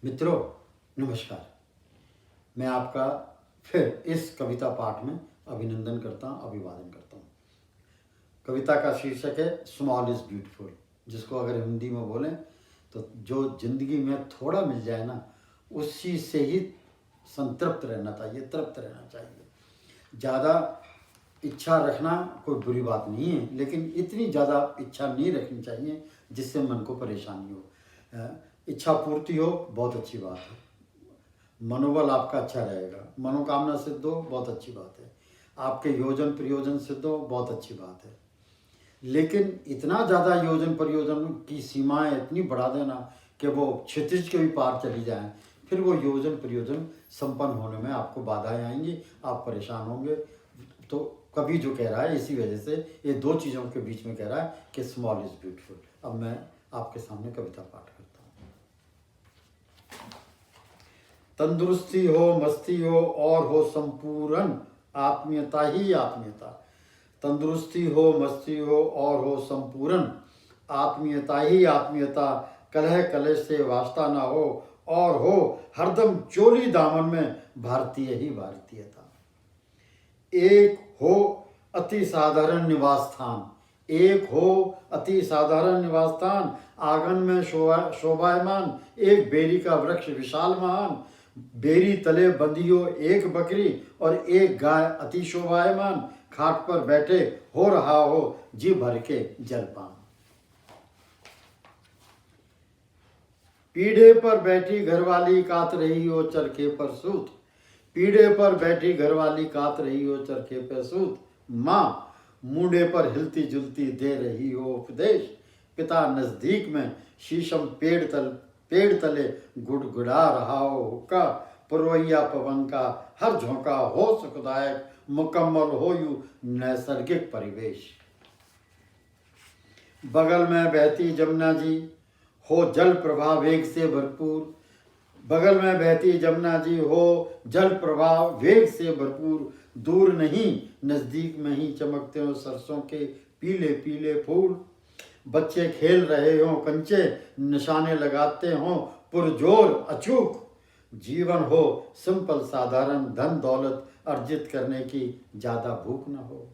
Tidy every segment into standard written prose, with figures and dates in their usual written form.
मित्रों, नमस्कार। मैं आपका फिर इस कविता पाठ में अभिनंदन करता हूँ, अभिवादन करता हूँ। कविता का शीर्षक है स्मॉल इज़ ब्यूटीफुल, जिसको अगर हिंदी में बोलें तो जो ज़िंदगी में थोड़ा मिल जाए ना, उस चीज़ से ही संतृप्त रहना चाहिए, तृप्त रहना चाहिए। ज़्यादा इच्छा रखना कोई बुरी बात नहीं है, लेकिन इतनी ज़्यादा इच्छा नहीं रखनी चाहिए जिससे मन को परेशानी हो। इच्छा पूर्ति हो, बहुत अच्छी बात है। मनोबल आपका अच्छा रहेगा, मनोकामना सिद्ध हो, बहुत अच्छी बात है। आपके योजन प्रयोजन सिद्ध हो, बहुत अच्छी बात है। लेकिन इतना ज़्यादा योजन प्रयोजन की सीमाएं इतनी बढ़ा देना कि वो क्षितिज के भी पार चली जाएं, फिर वो योजन प्रयोजन संपन्न होने में आपको बाधाएं आएंगी, आप परेशान होंगे। तो कवि जो कह रहा है, इसी वजह से ये दो चीज़ों के बीच में कह रहा है कि स्मॉल इज़ ब्यूटीफुल। अब मैं आपके सामने कविता पाठ करता हूँ। तंदुरुस्ती हो, मस्ती हो और हो संपूर्ण आत्मीयता ही आत्मीयता। तंदुरुस्ती हो, मस्ती हो और हो संपूर्ण आत्मीयता ही आत्मीयता। कलह कलेश से वास्ता ना हो और हो हरदम चोली दामन में भारतीय ही भारतीयता। एक हो अति साधारण निवास स्थान, एक हो अति साधारण निवास स्थान, आंगन में शोभायमान एक बेरी का वृक्ष विशाल महान। बेरी तले बंधी हो एक बकरी और एक गाय अति शोभायमान। खाट पर बैठे हो रहा हो जी भर के जलपान। पीढ़े पर बैठी घरवाली कात रही हो चरखे पर सूत। पीढ़े पर बैठी घरवाली कात रही हो चरखे पर सूत। माँ मुंडे पर हिलती जुलती दे रही हो उपदेश। पिता नजदीक में शीशम पेड़ तले गुड़गुड़ा रहा हो हुक्का। पुरवैया पवन का हर झोंका हो सुखदायक, मुकम्मल हो यू नैसर्गिक परिवेश। बगल में बहती जमुना जी हो जल प्रवाह वेग से भरपूर। बगल में बहती जमुना जी हो जल प्रवाह वेग से भरपूर। दूर नहीं नजदीक में ही चमकते हो सरसों के पीले पीले फूल। बच्चे खेल रहे हो कंचे, निशाने लगाते हो पुरजोर अचूक। जीवन हो सिंपल साधारण, धन दौलत अर्जित करने की ज्यादा भूख न हो।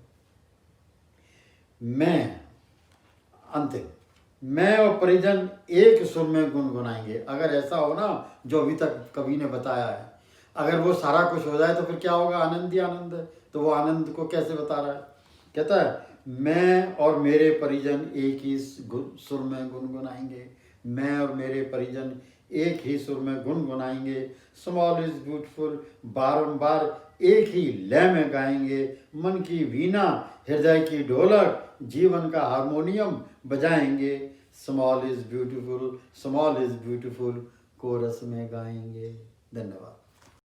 मैं और परिजन एक सुर में गुनगुनाएंगे। अगर ऐसा हो ना जो अभी तक कवि ने बताया है, अगर वो सारा कुछ हो जाए तो फिर क्या होगा? आनंद ही आनंद है। तो वो आनंद को कैसे बता रहा है? कहता है मैं और मेरे परिजन एक ही सुर में गुनगुनाएंगे। मैं और मेरे परिजन एक ही सुर में गुनगुनाएंगे। स्मॉल इज ब्यूटीफुल बारंबार एक ही लय में गाएंगे। मन की वीणा, हृदय की ढोलक, जीवन का हारमोनियम बजाएंगे। Small is beautiful, small is beautiful chorus में गाएंगे। धन्यवाद।